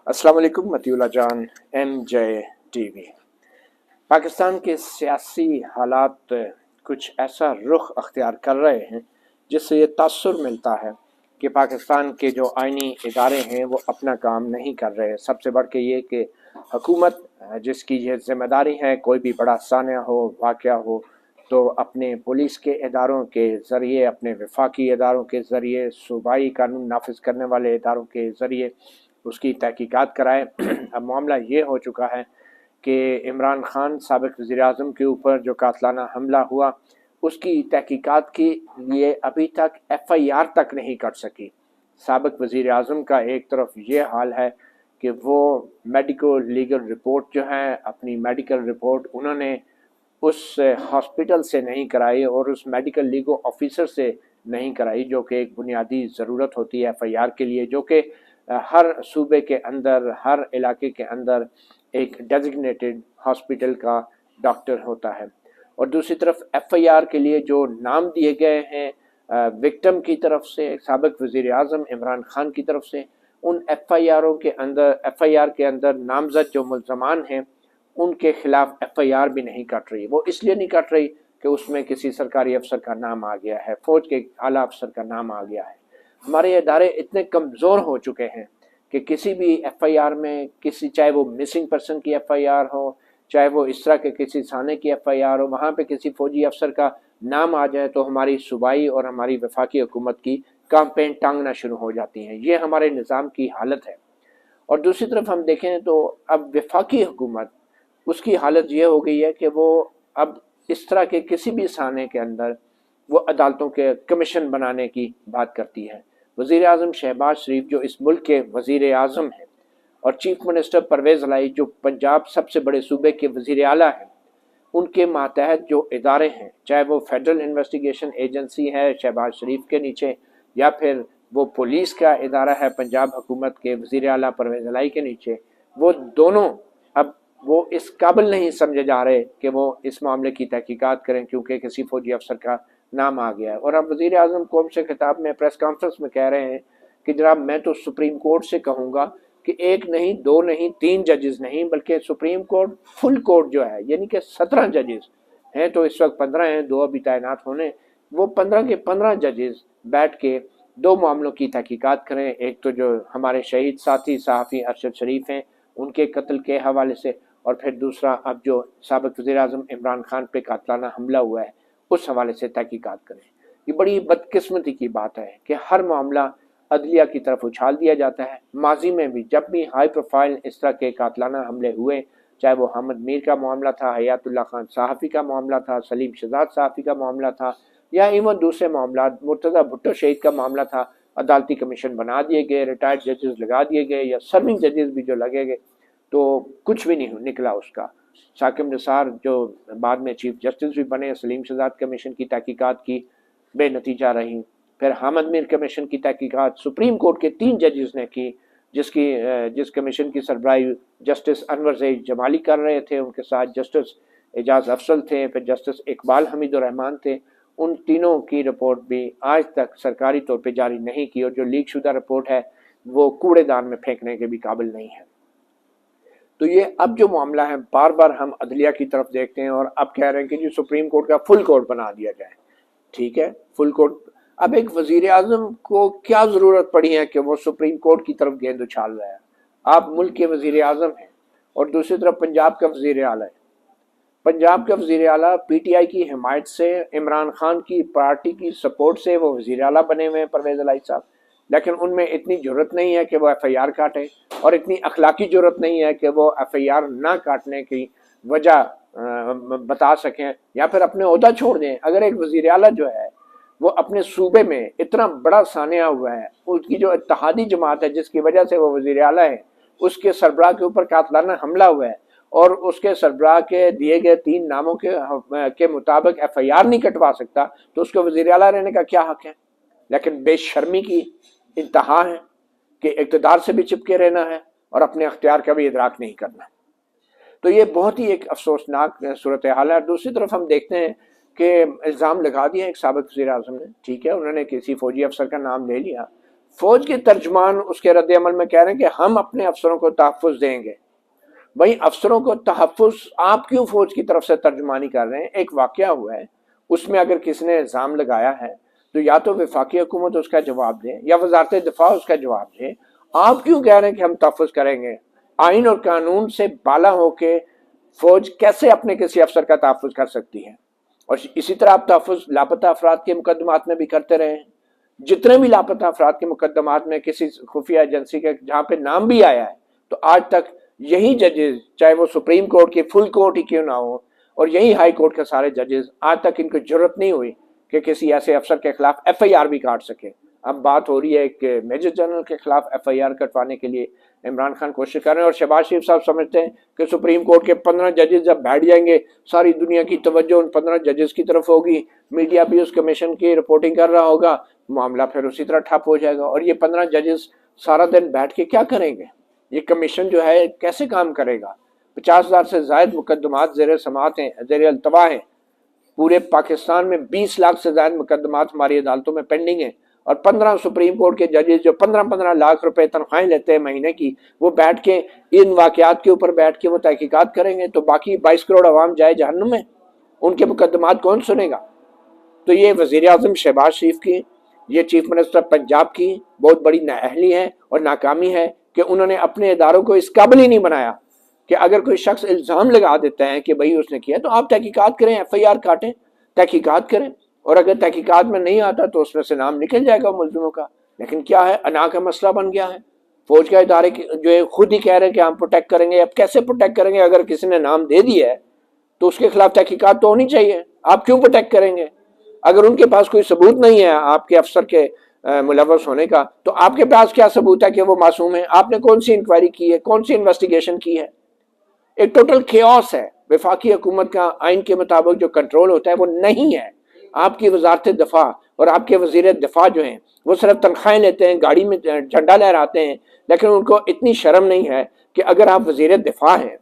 अस्सलाम वालेकुम मतीउल्लाह जान MJ TV। पाकिस्तान के सियासी हालात कुछ ऐसा रुख अख्तियार कर रहे हैं जिससे ये तासुर मिलता है कि पाकिस्तान के जो आइनी इदारे हैं वो अपना काम नहीं कर रहे। सबसे बढ़ के ये कि हुकूमत जिसकी ये ज़िम्मेदारी है कोई भी बड़ा सानिया हो वाक़या हो तो अपने पुलिस के इदारों के ज़रिए, अपने वफाकी इदारों के ज़रिए, सूबाई कानून नाफिज करने वाले इदारों के ज़रिए उसकी तहकीकात कराए। अब मामला ये हो चुका है कि इमरान खान साबिक़ वज़ीर-ए-आज़म के ऊपर जो कातलाना हमला हुआ उसकी तहकीकात के लिए अभी तक FIR तक नहीं कर सकी। साबिक़ वज़ीर-ए-आज़म का एक तरफ ये हाल है कि वो मेडिकल लीगल रिपोर्ट जो है, अपनी मेडिकल रिपोर्ट उन्होंने उस हॉस्पिटल से नहीं कराई और उस मेडिकल लीगल ऑफिसर से नहीं कराई जो कि एक बुनियादी ज़रूरत होती है FIR के लिए, जो कि हर सूबे के अंदर, हर इलाके के अंदर एक डेजिग्नेटेड हॉस्पिटल का डॉक्टर होता है। और दूसरी तरफ FIR के लिए जो नाम दिए गए हैं विक्टिम की तरफ से, साबिक़ वज़ीर-ए-आज़म इमरान खान की तरफ से, उन FIR के अंदर नामज़द जो मुल्ज़मान हैं उनके खिलाफ FIR भी नहीं कट रही। वो इसलिए नहीं कट रही कि उसमें किसी सरकारी अफसर का नाम आ गया है, फ़ौज के आला अफसर का नाम आ गया है। हमारे इदारे इतने कमज़ोर हो चुके हैं कि किसी भी FIR में किसी, चाहे वो मिसिंग पर्सन की FIR हो, चाहे वो इस तरह के किसी थाने की FIR हो, वहाँ पे किसी फ़ौजी अफसर का नाम आ जाए तो हमारी सूबाई और हमारी वफाकी हुकूमत की कैंपेन टांगना शुरू हो जाती हैं। ये हमारे निज़ाम की हालत है। और दूसरी तरफ हम देखें तो अब वफाकी हुकूमत, उसकी हालत ये हो गई है कि वो अब इस तरह के किसी भी थाने के अंदर वो अदालतों के कमीशन बनाने की बात करती है। वज़ीर-ए-आज़म शहबाज शरीफ जो इस मुल्क के वज़ीर-ए-आज़म हैं और चीफ मिनिस्टर परवेज़ इलाही जो पंजाब सबसे बड़े सूबे के वज़ीर आला हैं, उनके मातहत जो इदारे हैं, चाहे वो फेडरल इन्वेस्टिगेशन एजेंसी है शहबाज शरीफ के नीचे, या फिर वो पुलिस का इदारा है पंजाब हुकूमत के वज़ीर आला परवेज़ इलाही के नीचे, वो दोनों अब वो इस काबिल नहीं समझे जा रहे कि वो इस मामले की तहकीकात करें क्योंकि किसी फौजी अफसर का नाम आ गया है। और अब वज़ीर-ए-आज़म कौम से खिताब में प्रेस कॉन्फ्रेंस में कह रहे हैं कि जनाब मैं तो सुप्रीम कोर्ट से कहूँगा कि एक नहीं, दो नहीं, 3 जजेस नहीं, बल्कि सुप्रीम कोर्ट फुल कोर्ट जो है, यानी कि 17 जजेस हैं, तो इस वक्त 15 हैं, 2 अभी तैनात होने, वो 15 के 15 जजेस बैठ के 2 मामलों की तहकीकात करें। एक तो जो हमारे शहीद साथी सहाफ़ी अरशद शरीफ हैं उनके कत्ल के हवाले से, और फिर दूसरा अब जो साबिक़ वज़ीर-ए-आज़म इमरान खान पे कातलाना हमला हुआ है उस हवाले से तहकीकात करें। ये बड़ी बदकिस्मती की बात है कि हर मामला अदलिया की तरफ उछाल दिया जाता है। माजी में भी जब भी हाई प्रोफाइल इस तरह के कातलाना हमले हुए, चाहे वो अहमद मीर का मामला था, हयातुल्लाह खान सहाफ़ी का मामला था, सलीम शहजाद सहाफ़ी का मामला था, या इवन दूसरे मामला मुर्तज़ा भुट्टो शहीद का मामला था, अदालती कमीशन बना दिए गए, रिटायर्ड जजेस लगा दिए गए या सर्विंग जजेस भी जो लगे गए, तो कुछ भी नहीं निकला उसका। साकिब निसार जो बाद में चीफ जस्टिस भी बने, सलीम शहजाद कमीशन की तहकीकात की, बेनतीजा रही। फिर अहमद मीर कमीशन की तहकीकात सुप्रीम कोर्ट के 3 जजेस ने की, जिस कमीशन की सरबराही जस्टिस अनवर ज़हीर जमाली कर रहे थे, उनके साथ जस्टिस एजाज अफजल थे, फिर जस्टिस इकबाल हमीदुर रहमान थे। उन तीनों की रिपोर्ट भी आज तक सरकारी तौर पर जारी नहीं की, और जो लीक शुदा रिपोर्ट है वो कूड़ेदान में फेंकने के भी काबिल नहीं है। तो ये अब जो मामला है, बार बार हम अदलिया की तरफ देखते हैं और अब कह रहे हैं कि जी सुप्रीम कोर्ट का फुल कोर्ट बना दिया जाए। ठीक है, फुल कोर्ट। अब एक वज़ीर-ए-आज़म को क्या ज़रूरत पड़ी है कि वो सुप्रीम कोर्ट की तरफ गेंद उछाल रहा है? आप मुल्क के वज़ीर-ए-आज़म हैं और दूसरी तरफ पंजाब का वज़ीर आला है। पंजाब का वज़ीर आला PTI की हिमायत से, इमरान खान की पार्टी की सपोर्ट से वो वज़ीर आला बने हुए हैं परवेज़ इलाही साहब, लेकिन उनमें इतनी ज़रूरत नहीं है कि वो FIR काटें, और इतनी अखलाकी ज़रूरत नहीं है कि वो FIR ना काटने की वजह बता सकें या फिर अपने ओहदा छोड़ दें। अगर एक वज़ीर आला जो है वो अपने सूबे में इतना बड़ा सानिया हुआ है, उसकी जो इत्तेहादी जमात है जिसकी वजह से वो वज़ीर आला है, उसके सरबराह के ऊपर कातलाना हमला हुआ है और उसके सरबराह के दिए गए 3 नामों के मुताबिक FIR नहीं कटवा सकता, तो उसको वज़ीर आला रहने का क्या हक है? लेकिन बेशर्मी की इंतहा है कि इक़्तिदार से भी चिपके रहना है और अपने अख्तियार का भी इदराक नहीं करना। तो ये बहुत ही एक अफसोसनाक सूरत हाल है। दूसरी तरफ हम देखते हैं कि इल्ज़ाम लगा दिया एक साबिक़ वज़ीर-ए-आज़म ने, ठीक है, उन्होंने किसी फ़ौजी अफसर का नाम ले लिया। فوج کے ترجمان اس کے رد عمل میں کہہ رہے ہیں کہ ہم اپنے افسروں کو تحفظ دیں گے. بھائی افسروں کو تحفظ آپ کیوں فوج کی طرف سے ترجمانی کر رہے ہیں؟ ایک واقعہ ہوا ہے، اس میں اگر کسی نے الزام لگایا ہے تو یا تو وفاقی حکومت اس کا جواب دے یا وزارت دفاع اس کا جواب دے. آپ کیوں کہہ رہے ہیں کہ ہم تحفظ کریں گے؟ آئین اور قانون سے بالا ہو کے فوج کیسے اپنے کسی افسر کا تحفظ کر سکتی ہے؟ اور اسی طرح آپ تحفظ لاپتہ افراد کے مقدمات میں بھی کرتے رہے ہیں. جتنے بھی لاپتہ افراد کے مقدمات میں کسی خفیہ ایجنسی کے جہاں پہ نام بھی آیا ہے تو آج تک یہی ججز، چاہے وہ سپریم کورٹ کی فل کورٹ ہی کیوں نہ ہو اور یہی ہائی کورٹ کے سارے ججز، آج تک ان کو ضرورت نہیں ہوئی کہ کسی ایسے افسر کے خلاف ایف آئی آر بھی کاٹ سکے. اب بات ہو رہی ہے ایک میجر جنرل کے خلاف ایف آئی آر کٹوانے کے لیے عمران خان کوشش کر رہے ہیں، اور شہباز شریف صاحب سمجھتے ہیں کہ سپریم کورٹ کے 15 ججز جب بیٹھ جائیں گے ساری دنیا کی توجہ ان 15 ججز کی طرف ہوگی، میڈیا بھی اس کمیشن کی رپورٹنگ کر رہا ہوگا، معاملہ پھر اسی طرح ٹھپ ہو جائے گا. اور یہ 15 ججز سارا دن بیٹھ کے کیا کریں گے؟ یہ کمیشن جو ہے کیسے کام کرے گا؟ 50,000 سے زائد مقدمات زیر سماعت ہیں، زیر التوا ہیں. پورے پاکستان میں 20 لاکھ سے زائد مقدمات ہماری عدالتوں میں پینڈنگ ہیں، اور 15 سپریم کورٹ کے ججز جو 15 لاکھ روپے تنخواہیں لیتے ہیں مہینے کی، وہ بیٹھ کے ان واقعات کے اوپر بیٹھ کے وہ تحقیقات کریں گے تو باقی 22 کروڑ عوام جائے جہنم میں؟ ان کے مقدمات کون سنے گا؟ تو یہ وزیر اعظم شہباز شریف کی، یہ چیف منسٹر پنجاب کی بہت بڑی نااہلی ہے اور ناکامی ہے کہ انہوں نے اپنے اداروں کو اس قابل ہی نہیں بنایا کہ اگر کوئی شخص الزام لگا دیتا ہے کہ بھائی اس نے کیا تو آپ تحقیقات کریں، ایف آئی آر کاٹیں، تحقیقات کریں، اور اگر تحقیقات میں نہیں آتا تو اس میں سے نام نکل جائے گا ملزموں کا. لیکن کیا ہے، انا کا مسئلہ بن گیا ہے. فوج کا ادارے جو ہے خود ہی کہہ رہے ہیں کہ ہم پروٹیکٹ کریں گے. اب کیسے پروٹیکٹ کریں گے؟ اگر کسی نے نام دے دیا ہے تو اس کے خلاف تحقیقات تو ہونی چاہیے. آپ کیوں پروٹیکٹ کریں گے؟ اگر ان کے پاس کوئی ثبوت نہیں ہے آپ کے افسر کے ملوث ہونے کا تو آپ کے پاس کیا ثبوت ہے کہ وہ معصوم ہے؟ آپ نے کون سی انکوائری کی ہے؟ کون سی انویسٹیگیشن کی ہے؟ ایک ٹوٹل کیوس ہے. وفاقی حکومت کا آئین کے مطابق جو کنٹرول ہوتا ہے وہ نہیں ہے. آپ کی وزارت دفاع اور آپ کے وزیر دفاع جو ہیں وہ صرف تنخواہیں لیتے ہیں، گاڑی میں جھنڈا لہراتے ہیں، لیکن ان کو اتنی شرم نہیں ہے کہ اگر آپ وزیر دفاع ہیں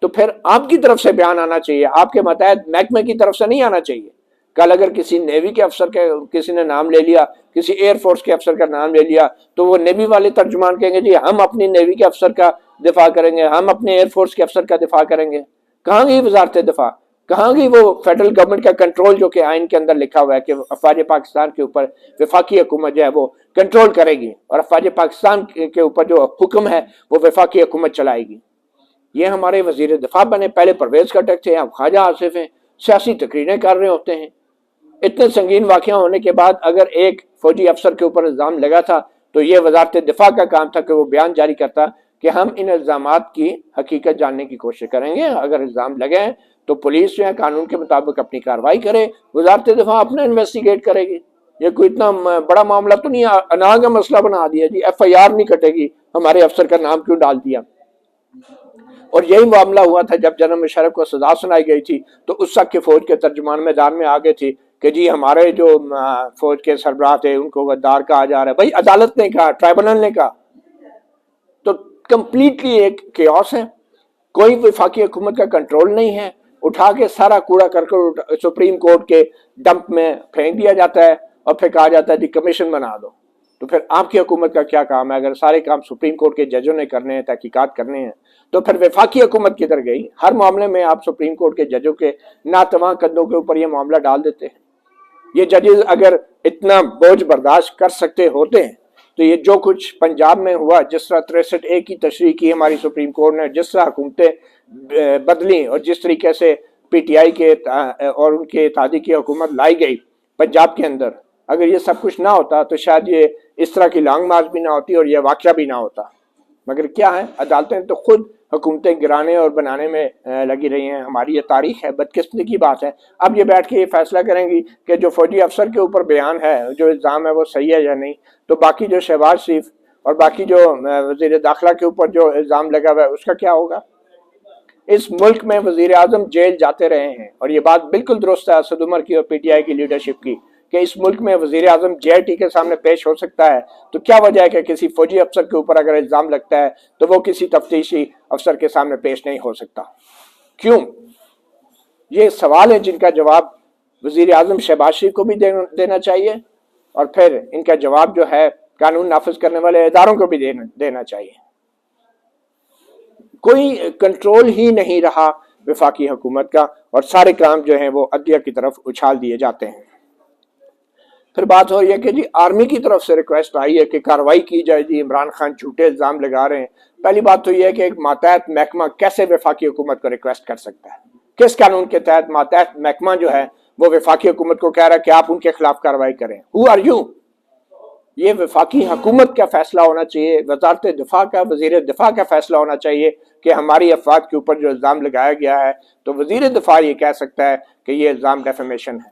تو پھر آپ کی طرف سے بیان آنا چاہیے، آپ کے ماتحت محکمے کی طرف سے نہیں آنا چاہیے. کل اگر کسی نیوی کے افسر کے کسی نے نام لے لیا، کسی ایئر فورس کے افسر کا نام لے لیا تو وہ نیوی والے ترجمان کہیں گے جی ہم اپنی نیوی کے افسر کا دفاع کریں گے، ہم اپنے ایئر فورس کے افسر کا دفاع کریں گے. کہاں گئی وزارت دفاع؟ کہاں گئی وہ فیڈرل گورنمنٹ کا کنٹرول جو کہ آئین کے اندر لکھا ہوا ہے کہ افواج پاکستان کے اوپر وفاقی حکومت جو ہے وہ کنٹرول کرے گی، اور افواج پاکستان کے اوپر جو حکم ہے وہ وفاقی حکومت چلائے گی. یہ ہمارے وزیر دفاع بنے، پہلے پرویز خٹک تھے، اب خواجہ آصف ہیں، سیاسی تقریریں کر رہے ہوتے ہیں. اتنے سنگین واقعہ ہونے کے بعد اگر ایک فوجی افسر کے اوپر الزام لگا تھا تو یہ وزارت دفاع کا کام تھا کہ وہ بیان جاری کرتا کہ ہم ان الزامات کی حقیقت جاننے کی کوشش کریں گے. اگر الزام لگے ہیں تو پولیس جو ہے قانون کے مطابق اپنی کارروائی کرے، وزارت دفاع اپنا انویسٹیگیٹ کرے گی. یہ کوئی اتنا بڑا معاملہ تو نہیں انا کا مسئلہ بنا دیا جی ایف آئی آر نہیں کٹے گی، ہمارے افسر کا نام کیوں ڈال دیا. اور یہی معاملہ ہوا تھا جب جنرل مشرف کو سزا سنائی گئی تھی تو اس وقت کے فوج کے ترجمان میدان میں آگے تھی کہ جی ہمارے جو فوج کے سربراہ تھے ان کو غدار کہا جا رہا ہے. بھائی عدالت نے کہا، ٹرائبونل نے کہا. تو کمپلیٹلی ایک کیوس ہے، کوئی وفاقی حکومت کا کنٹرول نہیں ہے. اٹھا کے سارا کوڑا کرکٹ سپریم کورٹ کے ڈمپ میں پھینک دیا جاتا ہے اور پھر کہا جاتا ہے جی کمیشن بنا دو. تو پھر آپ کی حکومت کا کیا کام ہے؟ اگر سارے کام سپریم کورٹ کے ججوں نے کرنے ہیں، تحقیقات کرنے ہیں، تو پھر وفاقی حکومت کدھر گئی؟ ہر معاملے میں آپ سپریم کورٹ کے ججوں کے ناتواں قدوں کے اوپر یہ معاملہ ڈال دیتے ہیں. یہ ججز اگر اتنا بوجھ برداشت کر سکتے ہوتے ہیں تو یہ جو کچھ پنجاب میں ہوا، جس طرح 63A کی تشریح کی ہماری سپریم کورٹ نے، جس طرح حکومتیں بدلی اور جس طریقے سے پی ٹی آئی کے اور ان کے اتحادی کی حکومت لائی گئی پنجاب کے اندر، اگر یہ سب کچھ نہ ہوتا تو شاید یہ اس طرح کی لانگ مارچ بھی نہ ہوتی اور یہ واقعہ بھی نہ ہوتا. مگر کیا ہے، عدالتیں تو خود حکومتیں گرانے اور بنانے میں لگی رہی ہیں. ہماری یہ تاریخ ہے، بدقسمتی کی بات ہے. اب یہ بیٹھ کے یہ فیصلہ کریں گی کہ جو فوجی افسر کے اوپر بیان ہے، جو الزام ہے وہ صحیح ہے یا نہیں، تو باقی جو شہباز شریف اور باقی جو وزیر داخلہ کے اوپر جو الزام لگا ہوا ہے اس کا کیا ہوگا؟ اس ملک میں وزیر اعظم جیل جاتے رہے ہیں، اور یہ بات بالکل درست ہے اسد عمر کی اور پی ٹی آئی کی لیڈرشپ کی کہ اس ملک میں وزیر اعظم جے آئی ٹی کے سامنے پیش ہو سکتا ہے. تو کیا وجہ ہے کہ کسی فوجی افسر کے اوپر اگر الزام لگتا ہے تو وہ کسی تفتیشی افسر کے سامنے پیش نہیں ہو سکتا؟ کیوں؟ یہ سوال ہیں جن کا جواب وزیر اعظم شہباز شریف کو بھی دینا چاہیے، اور پھر ان کا جواب جو ہے कानून नाफिज करने वाले इदारों को भी देना चाहिए। कोई कंट्रोल ही नहीं रहा वफाकी हुकूमत का, और सारे काम जो हैं वो अदलिया की तरफ उछाल दिए जाते हैं। फिर बात हो रही है कि जी आर्मी की तरफ से रिक्वेस्ट आई है कि कार्रवाई की जाए, जी इमरान खान झूठे इल्जाम लगा रहे हैं। पहली बात तो यह है कि एक मातहत महकमा कैसे वफाकी हुकूमत को रिक्वेस्ट कर सकता है? किस कानून के तहत मातहत महकमा जो है वो वफाकी हुकूमत को कह रहा है कि आप उनके खिलाफ कार्रवाई करें? Who are you? ये वफाकी हुकूमत का फैसला होना चाहिए, वजारत दिफा का, वजीर दिफा का फैसला होना चाहिए कि हमारी अफवाद के ऊपर जो इल्ज़ाम लगाया गया है, तो वजीर दिफा ये कह सकता है कि ये इल्ज़ाम डेफेमेशन है।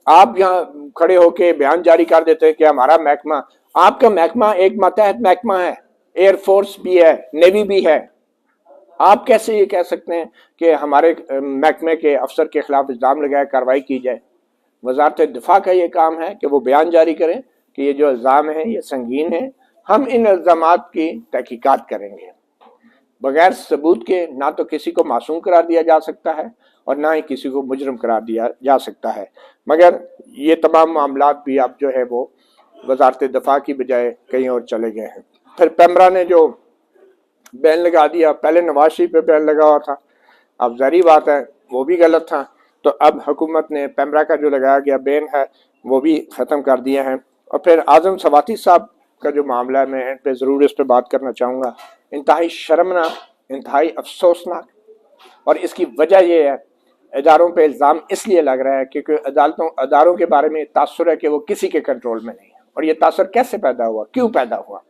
आप यहाँ खड़े होके बयान जारी कर देते हैं कि हमारा महकमा, आपका महकमा एक मातहत महकमा है, एयरफोर्स भी है, नेवी भी है। आप कैसे ये कह सकते हैं कि हमारे महकमे के अफसर के खिलाफ इल्ज़ाम लगाए, कार्रवाई की जाए? वजारत दिफा का ये काम है कि वो बयान जारी करें कि ये जो इल्ज़ाम है ये संगीन है, हम इन इल्ज़ामात की तहकीकात करेंगे। बगैर सबूत के ना तो किसी को मासूम करार दिया जा सकता है और ना ही किसी को मुजरम करार दिया जा सकता है। मगर ये तमाम मामलात भी अब जो है वो वजारत दिफा की बजाय कहीं और चले गए हैं। फिर पेमरा ने जो बैन लगा दिया, पहले नवाज शरीफ पे बैन लगा हुआ था, अब ज़ाहिर बात है वो भी गलत था, तो अब हुकूमत ने पेमरा का जो लगाया गया बैन है वो भी ख़त्म कर दिया है। और फिर आज़म सवाती साहब का जो मामला है, मैं इन पर ज़रूर इस पर बात करना चाहूँगा। इंतहाई शर्मनाक, इंतहाई अफसोसनाक, और इसकी वजह यह है इदारों पे इल्ज़ाम इसलिए लग रहा है क्योंकि अदारों के बारे में तासुर है कि वो किसी के कंट्रोल में नहीं है। और ये तासुर कैसे पैदा हुआ, क्यों पैदा हुआ?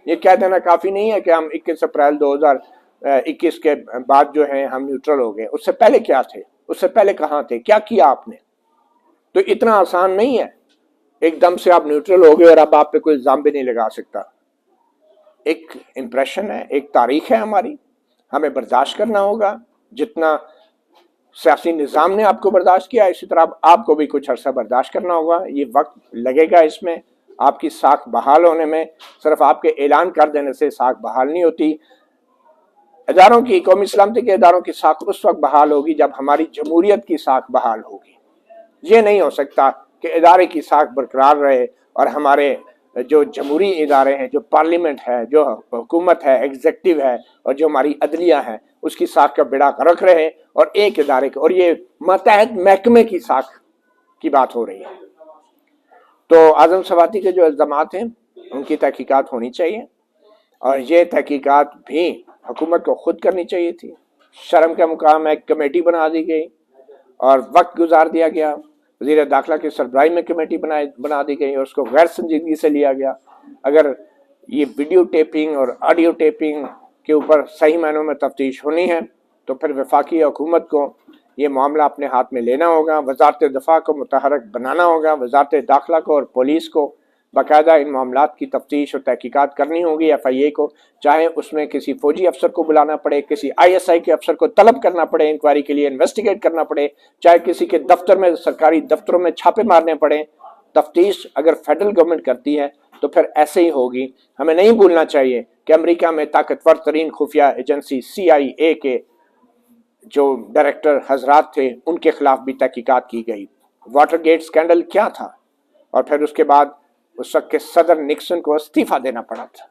ये कह देना काफ़ी नहीं है कि हम 21 अप्रैल 2021 के बाद जो है हम न्यूट्रल हो गए। उससे पहले क्या थे, उससे पहले कहाँ थे, क्या किया आपने? तो इतना आसान नहीं है एकदम से आप न्यूट्रल हो गए और अब आप पे कोई इल्ज़ाम भी नहीं लगा सकता। एक इम्प्रेशन है, एक तारीख है हमारी, हमें बर्दाश्त करना होगा। जितना सियासी निज़ाम ने आपको बर्दाश्त किया, इसी तरह आपको भी कुछ अरसा बर्दाश्त करना होगा। ये वक्त लगेगा इसमें, आपकी साख बहाल होने में। सिर्फ आपके ऐलान कर देने से साख बहाल नहीं होती। इदारों की, कौमी सलामती के इदारों की साख उस वक्त बहाल होगी जब हमारी जमहूरियत की साख बहाल होगी। ये नहीं हो सकता कि इदारे की साख बरकरार रहे और हमारे जो जमहूरी इदारे हैं, जो पार्लियामेंट है, जो हुकूमत है, एग्जीक्यूटिव है, और जो हमारी अदलिया है, उसकी साख का बेड़ा गर्क रहे और एक इदारे के, और ये मातहत महकमे की साख की बात हो रही है। तो आज़म सवाती के जो इल्ज़ामात हैं उनकी तहकीकात होनी चाहिए, और ये तहकीकात भी हुकूमत को खुद करनी चाहिए थी। शर्म का मुकाम है, कमेटी बना दी गई और वक्त गुजार दिया गया। वज़ीर दाखिला की सरबराही में कमेटी बना दी गई और उसको गैर संजीदगी से लिया गया। अगर ये वीडियो टेपिंग और ऑडियो टेपिंग के ऊपर सही मायनों में तफ्तीश होनी है तो फिर वफाकी हुकूमत को ये मामला अपने हाथ में लेना होगा, वजारत दिफा को मुतहरक बनाना होगा, वजारत दाखिला को और पुलिस को बाकायदा इन मामलात की तफ्तीश और तहकीकात करनी होगी। FIA को, चाहे उसमें किसी फौजी अफसर को बुलाना पड़े, किसी ISI के अफसर को तलब करना पड़े, इंक्वायरी के लिए इन्वेस्टिगेट करना पड़े, चाहे किसी के दफ्तर में, सरकारी दफ्तरों में छापे मारने पड़े। तफ्तीश अगर फेडरल गवर्नमेंट करती है तो फिर ऐसे ही होगी। हमें नहीं भूलना चाहिए कि अमेरिका में ताकतवर तरीन खुफिया एजेंसी CIA के जो डायरेक्टर हजरात थे उनके खिलाफ भी तहकीकात की गई। वाटरगेट स्कैंडल क्या था, और फिर उसके बाद उस वक्त के सदर निक्सन को इस्तीफा देना पड़ा था।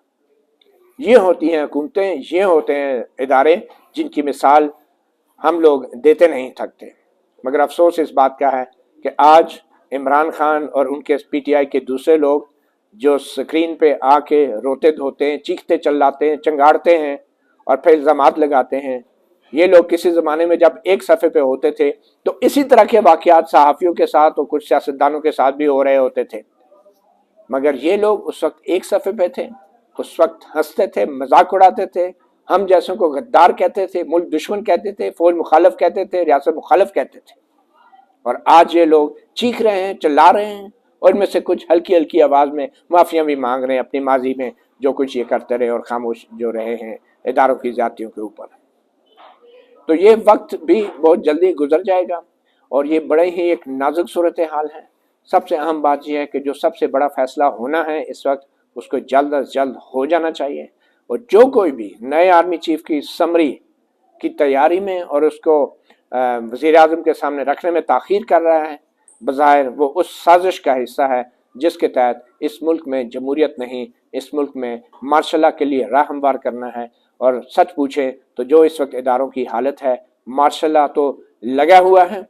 ये होती हैं हुकूमतें, ये होते हैं इदारे जिनकी मिसाल हम लोग देते नहीं थकते। मगर अफसोस इस बात का है कि आज इमरान खान और उनके PTI के दूसरे लोग जो स्क्रीन पे आके रोते धोते हैं, चीखते चिल्लाते हैं, चंगाड़ते हैं और फिर इल्ज़ामात लगाते हैं, ये लोग किसी ज़माने में जब एक सफ़े पे होते थे तो इसी तरह के वाक़यात सहाफ़ियों के साथ और कुछ सियासतदानों के साथ भी हो रहे होते थे। मगर ये लोग उस वक्त एक सफ़े पे थे, उस वक्त हंसते थे, मजाक उड़ाते थे, हम जैसों को गद्दार कहते थे, मुल्क दुश्मन कहते थे, फौज मुखालफ कहते थे, रियासत मुखालफ कहते थे। और आज ये लोग चीख रहे हैं, चिल्ला रहे हैं, और इनमें से कुछ हल्की हल्की आवाज़ में माफ़ियाँ भी मांग रहे हैं अपनी माजी में जो कुछ ये करते रहे और खामोश जो रहे हैं इदारों की ज़्यादतियों के ऊपर। तो ये वक्त भी बहुत जल्दी गुजर जाएगा और ये बड़े ही एक नाजुक सूरत हाल है। सबसे अहम बात यह है कि जो सबसे बड़ा फैसला होना है इस वक्त, उसको जल्द अज जल्द हो जाना चाहिए। और जो कोई भी नए आर्मी चीफ की समरी की तैयारी में और उसको वज़ीर आज़म के सामने रखने में ताख़ीर कर रहा है, बज़ाहिर वो उस साजिश का हिस्सा है जिसके तहत इस मुल्क में जमहूरियत नहीं, इस मुल्क में मार्शल लॉ के लिए राह हमवार करना है। और सच पूछे तो जो इस वक्त इदारों की हालत है, मार्शल लॉ तो लगा हुआ है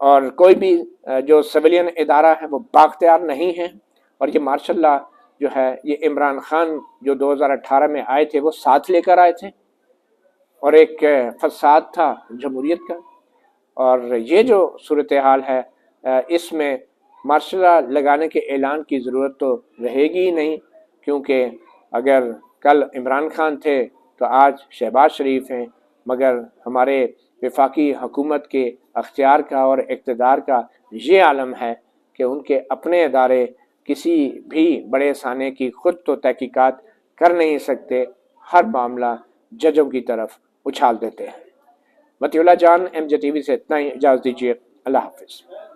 और कोई भी जो सिविलियन इदारा है वो बाख्तियार नहीं है। और ये मार्शल लॉ जो है ये इमरान खान जो 2018 में आए थे वो साथ लेकर आए थे और एक फसाद था जमहूरियत का। और ये जो सूरत हाल है इसमें मार्शल लॉ लगाने के ऐलान की ज़रूरत तो रहेगी ही नहीं, क्योंकि अगर कल इमरान खान थे तो आज शहबाज शरीफ हैं, मगर हमारे वफाकी हुकूमत के अख्तियार का और इक़्तिदार का ये आलम है कि उनके अपने इदारे किसी भी बड़े साने की खुद तो तहकीकात कर नहीं सकते, हर मामला जजों की तरफ उछाल देते हैं। मतीउल्लाह जान, MJ TV से इतना ही, इजाज़त दीजिए। अल्लाह हाफ़िज़।